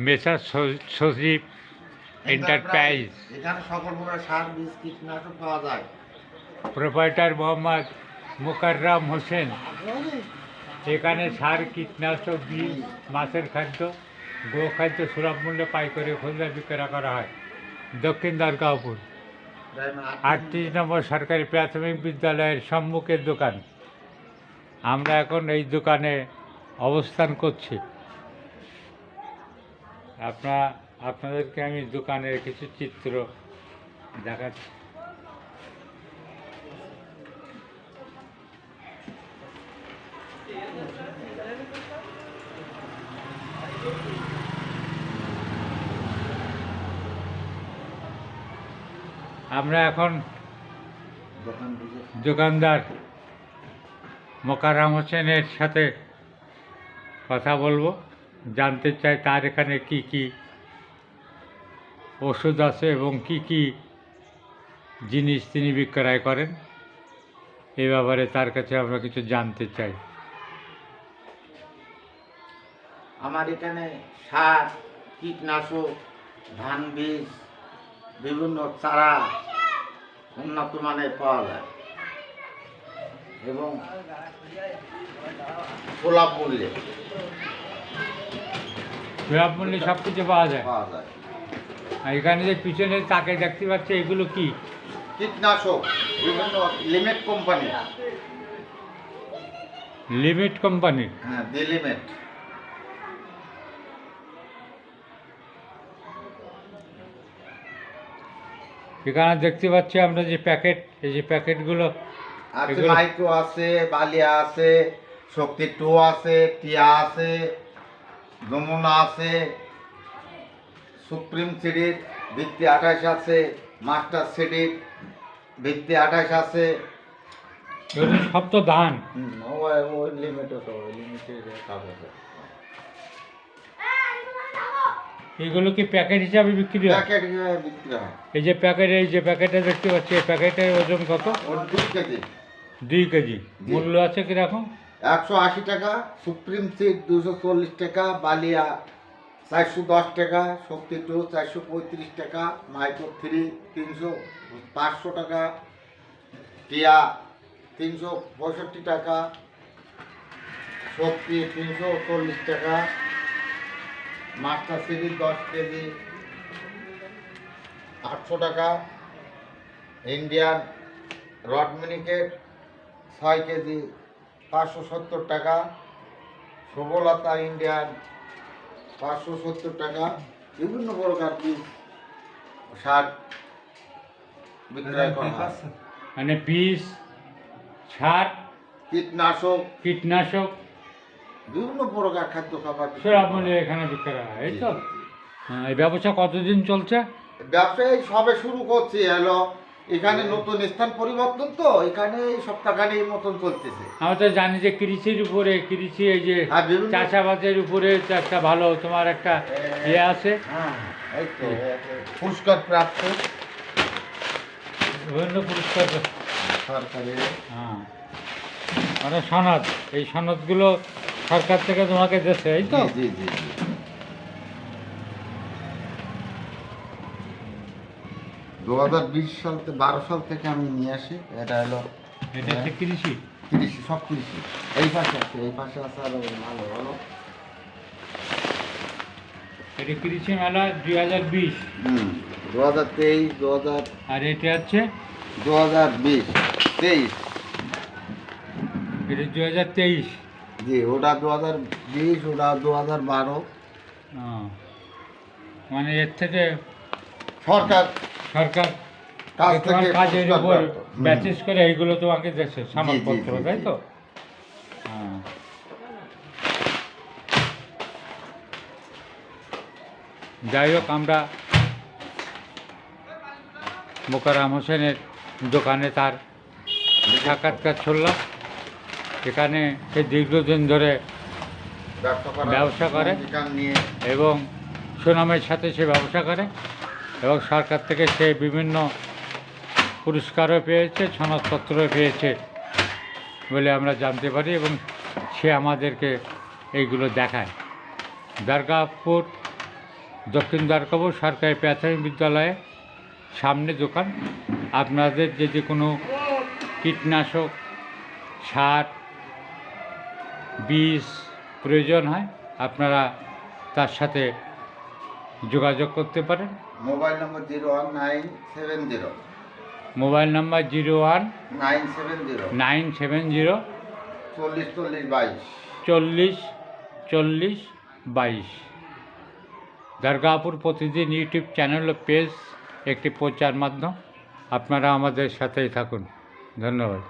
মেসার সজীব enterprise. এখানে সকল প্রকার সার, বীজ, কীটনাশক পাওয়া যায়। প্রোপাইটার মোহাম্মদ মোকাররম হোসেন। এখানে সার, কীটনাশক, বীজ, মাছের খাদ্য, গোখাদ্য সুলভ মূল্যে পাইকারি খুচরা বিক্রয় করা হয়। দক্ষিণ দুর্গাপুর 38 নম্বর সরকারি প্রাথমিক বিদ্যালয়ের সম্মুখের দোকান। আমরা এখন এই দোকানে অবস্থান করছি। আপনাদেরকে আমি দোকানের কিছু চিত্র দেখাচ্ছি। আমরা এখন দোকানদার মোকাররম হোসেনের সাথে কথা বলবো, জানতে চাই তার এখানে কি কি ওষুধ আছে এবং কি কি জিনিস তিনি বিক্রয় করেন। এই ব্যাপারে তার কাছে আমরা কিছু জানতে চাই। আমার এখানে সার, কীটনাশক, ধান বীজ, বিভিন্ন চারা উন্নত মানের পাওয়া যায় এবং সুলভ মূল্যে সুলভ মূল্যে সব কিছু পাওয়া যায়। পাওয়া যায়। আর এখানে যে পিছনে তাকে দেখতে পাচ্ছে, এগুলো কি? কীটনাশক, বিভিন্ন লিমিট কোম্পানি। Limit company? হ্যাঁ, দি লিমিট। এখানে দেখতে পাচ্ছি আমরা যে প্যাকেট, এই যে প্যাকেটগুলো আছে, মাইক্রো আছে, বালিয়া আছে, শক্তি 2 আছে, টিয়া আছে, যমুনা আছে, সুপ্রিম সিডির ভিত্তি 28 আছে, মাস্টার সিডির ভিত্তি 28 আছে। এগুলো সব তো ধান। ওই লিমিটে তো লিমিটেড কাগজ। এগুলো কি প্যাকেট হিসাবে বিক্রি হয়? প্যাকেট বিক্রি হয়। এই যে প্যাকেটে দেখতে পাচ্ছি, এই প্যাকেটের ওজন কত? 2 কেজি। 2 কেজি। মূল্য আছে কিরকম? 180 টাকা, সুপ্রিম সিড 240 টাকা, বালিয়া 410 টাকা, শক্তি 2 435 টাকা, মাইক্রো 3 500 টাকা, টিয়া 365 টাকা, শক্তি 340 টাকা, মাস্টার সিডি 10 কেজি 800 টাকা, ইন্ডিয়ান রড মিনিকেট 6 কেজি 570 টাকা, সবলতা ইন্ডিয়ান 570 টাকা। বিভিন্ন প্রকার বীজ, সার বিক্রয় করা হয়। মানে বীজ, সার, কীটনাশক বিভিন্ন প্রকার খাদ্য খাবার সুলভ মূল্যে এখানে বিক্রয় হয়, এই তো? হ্যাঁ। এই ব্যবসা কতদিন চলছে? ব্যবসায় সবে শুরু করছি। এখানে নতুন স্থান পরিবর্তন, তো এখানে সপ্তাহখানেক মতন চলতেছে। আমরা তো জানি যে কৃষির উপরে, কৃষি এই যে চাষাবাদের উপরে একটা ভালো তোমার একটা ইয়ে আছে। হ্যাঁ, এই তো পুরস্কার প্রাপ্ত বিভিন্ন পুরস্কার সরকারি। হ্যাঁ, মানে সনদ, এই সনদগুলো সরকার থেকে তোমাকে দিচ্ছে, এই তো? জি জি জি। 2020 সাল থেকে 12 সাল থেকে আমি নিয়ে আসি। এটা হলো এটা হচ্ছে কৃষি। কৃষি, সব কৃষি। এই পাশে আছে, এই পাশে আছে আরো ভালো ভালো। এটা কৃষি মেলা 2020। 2023, 2000 আর এটা হচ্ছে 2020, 23। এটা 2023। জি, ওটা 2020, ওটা 2012। মানে এর থেকে সরকার কাছ তোমার থেকে কাজের উপর পুরস্কার ব্যাচিস করে এইগুলো তোমাকে দিচ্ছে, জি, সনদপত্র, জি, তাই জি। তো? হ্যাঁ। যাই হোক, আমরা মোকাররম হোসেনের দোকানে তার সাক্ষাৎকার শুনলাম। এখানে সে দীর্ঘদিন ধরে ব্যবসা করে এবং সুনামের সাথে সে ব্যবসা করে এবং সরকার থেকে সে বিভিন্ন পুরস্কারও পেয়েছে, সনদপত্রও পেয়েছে বলে আমরা জানতে পারি এবং সে আমাদেরকে এইগুলো দেখায়। দুর্গাপুর দক্ষিণ দ্বারকাপুর সরকারি প্রাথমিক বিদ্যালয়ে সামনে দোকান। আপনাদের যদি কোনো কীটনাশক, সার, বীজ প্রয়োজন হয় আপনারা তার সাথে যোগাযোগ করতে পারেন। মোবাইল নম্বর 01970 মোবাইল নাম্বার 970 01970 40 40 22। 40 40 22। দুর্গাপুর প্রতিদিন ইউটিউব চ্যানেল ও পেজ একটি প্রচার মাধ্যম। আপনারা আমাদের সাথেই থাকুন। ধন্যবাদ।